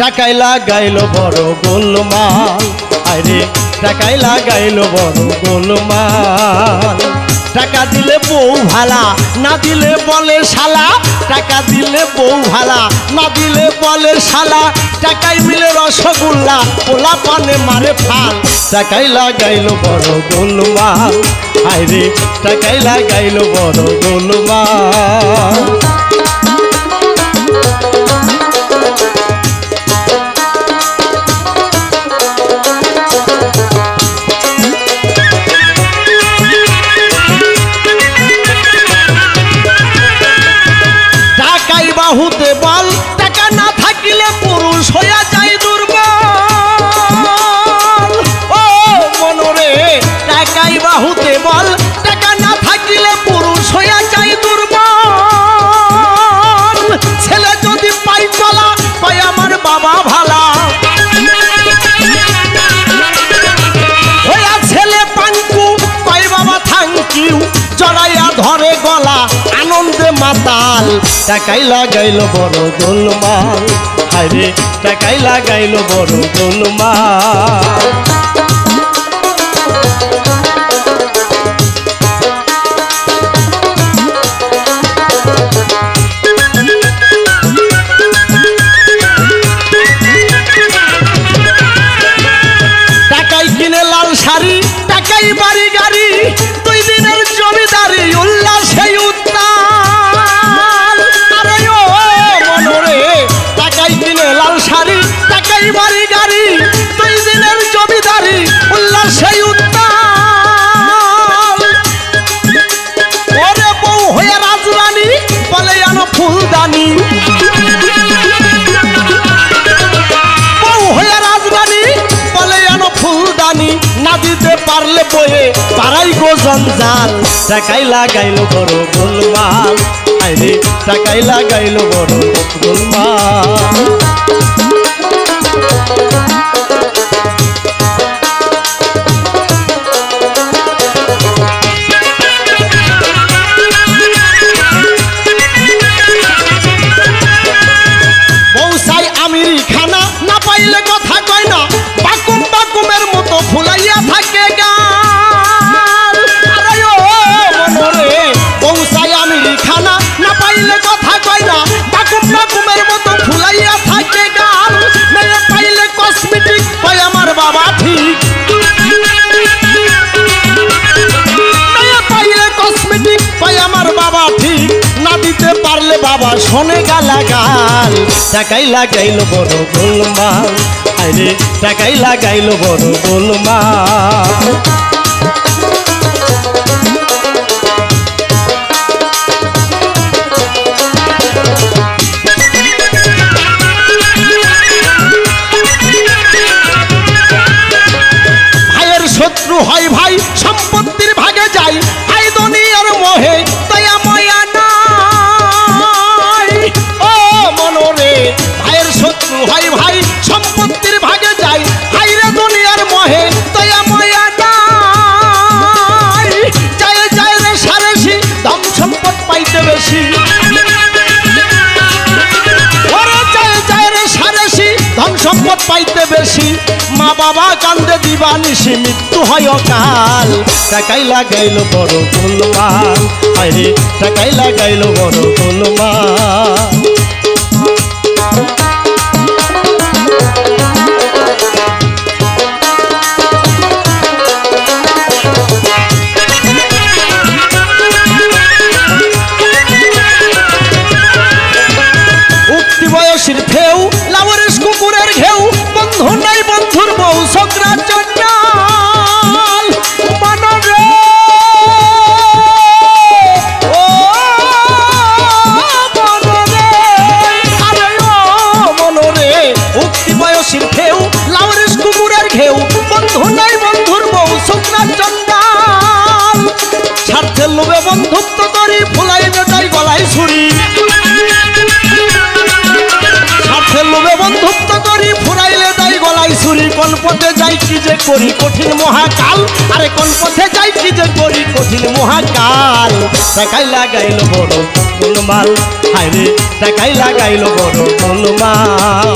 টাকায় লাগাইলো বড় গোলমাল, আরে টাকায় লাগাইলো বড় গোলমাল। টাকা দিলে বউ ভালা, না দিলে বলে শালা, টাকা দিলে বউ ভালা, না দিলে বলে শালা। টাকায় মিলে রসগোল্লা, পোলা পানে মারে ফাল। টাকায় লাগাইলো বড় গোলমাল, আরে টাকায় লাগাইলো বড় গোলমাল। বাহুতে বল, টাকা না থাকিলে পুরুষ হইয়া যায় দুর্বল। ও মনরে টাকাই বাহুতে বল, টাকা না থাকিলে পুরুষ হইয়া যায় দুর্বল। ছেলে যদি পাই চলা, পাই আমার বাবা ভালা, হইয়া ছেলে পাঙ্কু, পাই বাবা থ্যাংক ইউ। জড়াইয়া ধরে গলা, আনন্দে মাতাল। টাকাই লাগাইলো বড় গোলমাল, আরে টাকাই লাগাইলো বড় গোলমাল। টাকাই কিনে লাল শাড়ি, টাকাই বাড়ি গাড়ি, 2 দিনের জমিদারি উল্লাসে উত্তাল। আরে ও মনরে টাকাই কিনে লাল শাড়ি, টাকাই বাড়ি গাড়ি, 2 দিনের জমিদারি উল্লাসে উত্তাল। ওরে বউ হয়ে রাজরানী, বলে আনো ফুলদানি, বউ হয়ে রাজরানী, বলে আনো ফুলদানি। না দিতে পারলে বয়ে পারাই গো জঞ্জাল। টাকাই লাগাইলো বড় গোলমাল, আরে টাকাই লাগাইলো বড় গোলমাল। বউসাই আমিরি খানা, না পাইলে কথা কয় না, বাকুম বাকুমের মতো ফুলাইয়া থাকে গাল। আরে ও মনরে বউসাই আমিরি খানা, না পাইলে কথা কয় না, বাকুম বাকুমের মতো ফুলাইয়া থাকে গাল। মেয়ে পাইলে কসমেটিক, পাই আমার বাবা ঠিক, মেয়ে পাইলে কসমেটিক, পাই আমার বাবা ঠিক। না দিতে পারলে বাবা শোনে গালাগাল। টাকাই লাগাইলো বড় গোলমাল, আরে টাকাই লাগাইলো বড় গোলমাল। ভাইয়ের শত্রু হয় ভাই, সম্পত্তির ভাগে যায়, আই দুনিয়ার মোহে দয়া ময়া নাই। ও মনরে ভাইয়ের শত্রু হয় ভাই, সম্পত্তির ভাগে যায়, হাইরে দুনিয়ার মোহে দয়া ময়া নাই। যায় যায় রে সারেসি, ধন সম্পদ পাইতে বেশি, ওরে যায় যায় রে সারেসি, ধন সম্পদ পাইতে বেশি। মা বাবা কান্দে দিবানিসি, মৃত্যু হয় অকাল। টাকাই লাগাইলো বড় গোলমাল, আরে টাকাই লাগাইলো বড় গোলমাল। উক্তি বয়সীর ফেউ, লাউরের কুকুরের ঘেউ, বন্ধু নাই বন্ধুর বউ ছোকরা চন্ডাল। মনরে ও মনরে, আরে ও মনরে উক্তি বয়সীর ফেউ, লাউরের কুকুরের ঘেউ, বন্ধু নাই বন্ধুর বউ ছোকরা চন্ডাল। স্বার্থের লোভে বন্ধুত্ব করি, ফুলাই বেটাই গলায় ছুরি, স্বার্থের লোভে বন্ধুত্ব করি, ফুরাইলে দেয় গলায় ছুরি। কোন পথে যাই কি যে করি কঠিন মহাকাল, আরে কোন পথে যাই কি যে করি কঠিন মহাকাল। টাকাই লাগাইলো বড় গোলমাল, হায়রে টাকাই লাগাইলো বড় গোলমাল।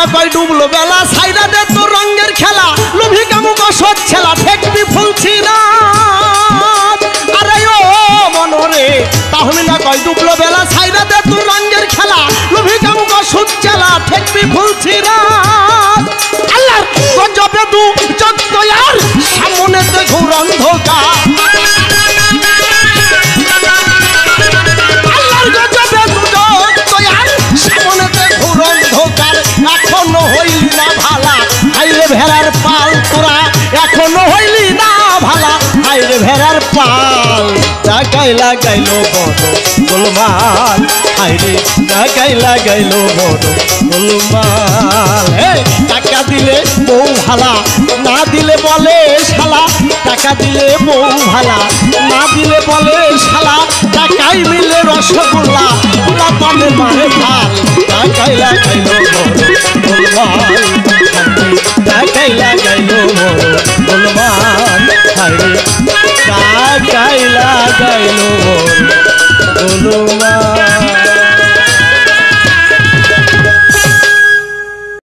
মিলা কয় ডুবলো বেলা সাইরা দে তোর রঙের খেলা লোভি কামুক অসৎ ছেলা ঠেকবি ফুলছি না আরে ও মনরে তাহমিলা কয় ডুবলো বেলা সাইরা দে তোর রঙের খেলা লোভি কামুক অসৎ ছেলা ঠেকবি ফুলছি না আল্লাহর গজবে দু চোদ্দ আর সামনেতে ঘোর অন্ধকার আল্লাহর গজবে দু চোদ্দ আর সামনেতে ঘোর অন্ধকার এখনো হইলি না ভালা হাইরে ভেড়ার পাল তোরা এখনো হইলি না ভালা হাইরে ভেড়ার পাল টাকাই লাগাইলো বড় গোলমাল হাইরে টাকাই লাগাইলো বড় গোলমাল টাকা দিলে বউ ভালা না দিলে বলে শালা টাকা দিলে বউ ভালা না দিলে বলে শালা টাকাই মিলে রসগোল্লা পুরা পানে মানে ভাল টাকাই লাগাইলো বড় গোলমাল টাকাই লাগাইলো বড় গোলমাল হাইরে টাকাই লাগাইলো